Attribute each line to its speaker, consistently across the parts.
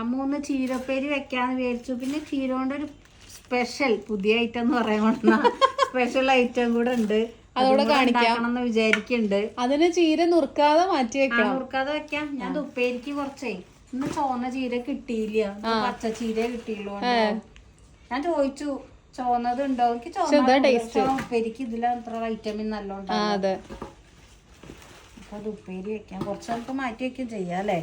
Speaker 1: അമ്മ ഒന്ന് ചീരപ്പേരി വെക്കാന്ന് വിചാരിച്ചു. പിന്നെ ചീര കൊണ്ടൊരു സ്പെഷ്യൽ പുതിയ ഐറ്റം എന്ന് പറയുന്ന സ്പെഷ്യൽ ഐറ്റം കൂടെ ഉണ്ട്.
Speaker 2: അതോടെ കാണിക്കണം
Speaker 1: എന്ന് വിചാരിക്കുന്നുണ്ട്.
Speaker 2: അതിന് ചീര നുറുക്കാതെ മാറ്റി വെക്കാം.
Speaker 1: നുറുക്കാതെ വെക്കാം. ഞാൻ ഉപ്പേരിക്ക് കുറച്ചേ ഇന്ന് ചുവന്ന ചീര കിട്ടിയില്ല, പച്ച ചീര കിട്ടിയുള്ളൂ. ഞാൻ ചോദിച്ചു ചുവന്നത് ഉണ്ടോ, എനിക്ക് ചുവന്ന ഉപ്പേരിക്ക് ഇതിലത്ര വൈറ്റമിൻ നല്ലോണം. അപ്പൊ അത് ഉപ്പേരി വെക്കാം. കുറച്ച് നമുക്ക് മാറ്റി വെക്കും ചെയ്യാം അല്ലേ.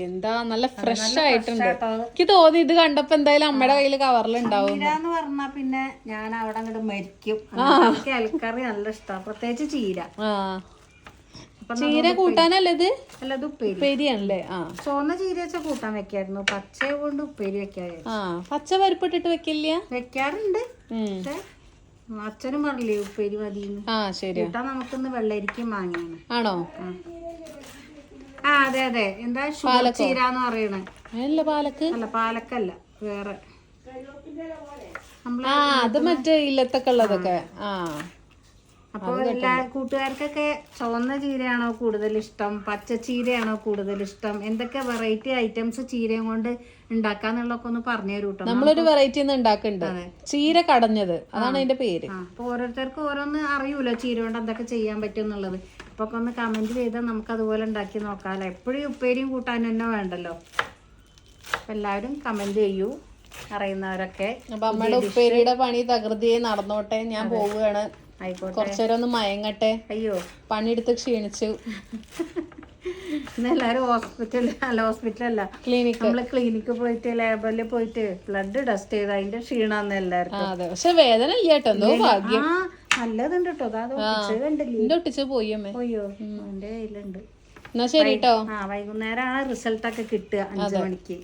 Speaker 2: എന്താ നല്ല ഫ്രഷ് ആയിട്ടുണ്ട്. എനിക്ക് തോന്നി ഇത് കണ്ടപ്പോ എന്തായാലും അമ്മയുടെ കയ്യില് കവറിലുണ്ടാവും
Speaker 1: എന്ന് പറഞ്ഞാ പിന്നെ ഞാൻ അവിടെ അങ്ങോട്ട് മരിക്കും. ഇലക്കറി നല്ല ഇഷ്ടമാണ്, പ്രത്യേകിച്ച് ചീര.
Speaker 2: ചീര കൂട്ടാനല്ലേ ഇത്?
Speaker 1: അല്ലത്
Speaker 2: ഉപ്പേരിയാണല്ലേ.
Speaker 1: ചുവന്ന ചീര വെച്ചാ കൂട്ടാൻ വെക്കായിരുന്നു, പച്ച കൊണ്ട് ഉപ്പേരി വെക്കായിരുന്നു.
Speaker 2: പച്ച പരിപ്പിട്ടിട്ട് വെക്കില്ല?
Speaker 1: വെക്കാറുണ്ട്, പക്ഷെ അച്ഛനും പറഞ്ഞില്ലേ ഉപ്പേരി മതിന്ന്. കൂട്ടാൻ നമുക്കിന്ന് വെള്ളരിക്കും വാങ്ങിയാണ്.
Speaker 2: ആണോ?
Speaker 1: അതെ അതെ. എന്താ ഷുഗർ ചീര എന്ന് പറയണേ?
Speaker 2: അല്ല
Speaker 1: പാലക്കല്ല, വേറെ.
Speaker 2: അത് മറ്റേ ഇല്ലത്തൊക്കെ ഉള്ളതൊക്കെ.
Speaker 1: അപ്പൊ എല്ലാ കൂട്ടുകാർക്കൊക്കെ ചുവന്ന ചീരയാണോ കൂടുതൽ ഇഷ്ടം, പച്ച ചീരയാണോ കൂടുതൽ ഇഷ്ടം, എന്തൊക്കെ വെറൈറ്റി ഐറ്റംസ് ചീരയും കൊണ്ട് ഉണ്ടാക്കാന്നുള്ളതൊക്കെ ഒന്ന് പറഞ്ഞു തരൂ കേട്ടോ.
Speaker 2: നമ്മളൊരു വെറൈറ്റി ഉണ്ടാക്കുന്നുണ്ട്, ചീര കടഞ്ഞത്, അതാണ് അതിന്റെ പേര്.
Speaker 1: അപ്പൊ ഓരോരുത്തർക്കും ഓരോന്ന് അറിയൂലോ ചീര കൊണ്ട് എന്തൊക്കെ ചെയ്യാൻ പറ്റും എന്നുള്ളത്. അപ്പൊ ഒന്ന് കമന്റ് ചെയ്താൽ നമുക്ക് അതുപോലെ ഉണ്ടാക്കി നോക്കാമല്ലോ. എപ്പോഴും ഉപ്പേരിയും കൂട്ടാനും തന്നെ വേണ്ടല്ലോ. എല്ലാവരും കമന്റ് ചെയ്യൂ, അറിയുന്നവരൊക്കെ.
Speaker 2: അപ്പൊ അമ്മയുടെ ഉപ്പേരിയുടെ പണി തകൃതിയെ നടന്നോട്ടെ, ഞാൻ പോവുകയാണ്. കുറച്ചേരം ഒന്ന് മയങ്ങട്ടെ.
Speaker 1: അയ്യോ,
Speaker 2: പണിയെടുത്ത് ക്ഷീണിച്ചു.
Speaker 1: എല്ലാരും ഹോസ്പിറ്റലല്ല നമ്മള് ക്ലിനിക്ക് പോയിട്ട് ലാബിൽ പോയിട്ട് ബ്ലഡ് ടെസ്റ്റ് ചെയ്ത് അതിന്റെ ക്ഷീണാന്ന് എല്ലാവർക്കും.
Speaker 2: അതെ, പക്ഷെ വേദന ഇല്ല കേട്ടോ, എന്തോ ഭാഗ്യം.
Speaker 1: നല്ലതുണ്ട് കേട്ടോ,
Speaker 2: ഒട്ടിച്ച് പോയി അമ്മേ.
Speaker 1: പോയോ? എന്റെ കയ്യിലുണ്ട്.
Speaker 2: എന്നാ ശരി കേട്ടോ.
Speaker 1: വൈകുന്നേരമാണ് റിസൾട്ട് ഒക്കെ കിട്ടുക, 5 മണിക്ക്.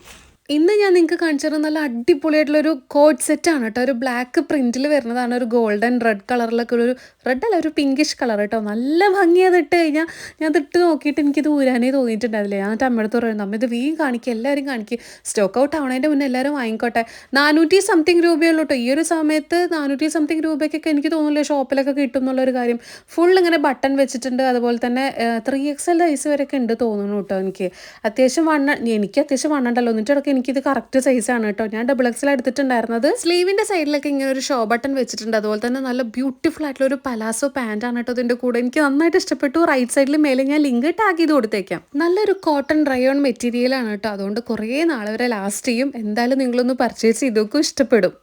Speaker 2: ഇന്ന് ഞാൻ നിങ്ങൾക്ക് കാണിച്ചത് നല്ല അടിപൊളിയായിട്ടുള്ളൊരു കോഡ് സെറ്റാണ് കേട്ടോ. ഒരു ബ്ലാക്ക് പ്രിന്റിൽ വരുന്നതാണ്, ഒരു ഗോൾഡൻ റെഡ് കളറിലൊക്കെ ഒരു റെഡ് അല്ല, ഒരു പിങ്കിഷ് കളർ കേട്ടോ. നല്ല ഭംഗിയത് ഇട്ട് കഴിഞ്ഞാൽ ഞാൻ ഇതിട്ട് നോക്കിയിട്ട് എനിക്കിത് ഊരാനേ തോന്നിയിട്ടുണ്ടാവില്ല. ഞാൻ അമ്മയുടെ പറയുന്നത് അമ്മ ഇത് വീണ്ടും കാണിക്കുക, എല്ലാവരും കാണിക്കുക, സ്റ്റോക്ക് ഔട്ട് ആവണതിൻ്റെ മുന്നേ എല്ലാവരും വാങ്ങിക്കോട്ടെ. 400 സംതിങ് രൂപയുള്ളൂ കേട്ടോ. ഈ ഒരു സമയത്ത് 400 സംതിങ് രൂപയ്ക്കൊക്കെ എനിക്ക് തോന്നുന്നില്ല ഷോപ്പിലൊക്കെ കിട്ടും എന്നുള്ളൊരു കാര്യം. ഫുൾ ഇങ്ങനെ ബട്ടൺ വെച്ചിട്ടുണ്ട്, അതുപോലെ തന്നെ 3XL സൈസ് വരെയൊക്കെ ഉണ്ട് തോന്നുന്നു കേട്ടോ. എനിക്ക് അത്യാവശ്യം വണ്ണുണ്ടല്ലോ, എന്നിട്ടൊക്കെ എനിക്കിത് കറക്റ്റ് സൈസാണ് കേട്ടോ. ഞാൻ XXL എടുത്തിട്ടുണ്ടായിരുന്നത്. സ്ലീവിന്റെ സൈഡിലൊക്കെ ഇങ്ങനെ ഒരു ഷോ ബട്ടൺ വെച്ചിട്ടുണ്ട്. അതുപോലെ തന്നെ നല്ല ബ്യൂട്ടിഫുൾ ആയിട്ടുള്ള ഒരു പലാസോ പാന്റ് ആണ് കേട്ടോ ഇതിന്റെ കൂടെ. എനിക്ക് നന്നായിട്ട് ഇഷ്ടപ്പെട്ടു. റൈറ്റ് സൈഡിൽ മേലെ ഞാൻ ലിങ്ക് ടാഗ് ചെയ്ത് കൊടുത്തേക്കാം. നല്ലൊരു കോട്ടൺ റയോൺ മെറ്റീരിയൽ ആണ് കേട്ടോ, അതുകൊണ്ട് കുറേ നാൾ വരെ ലാസ്റ്റ് ചെയ്യും. എന്തായാലും നിങ്ങളൊന്ന് പർച്ചേസ് ചെയ്ത് നോക്കും, ഇഷ്ടപ്പെടും.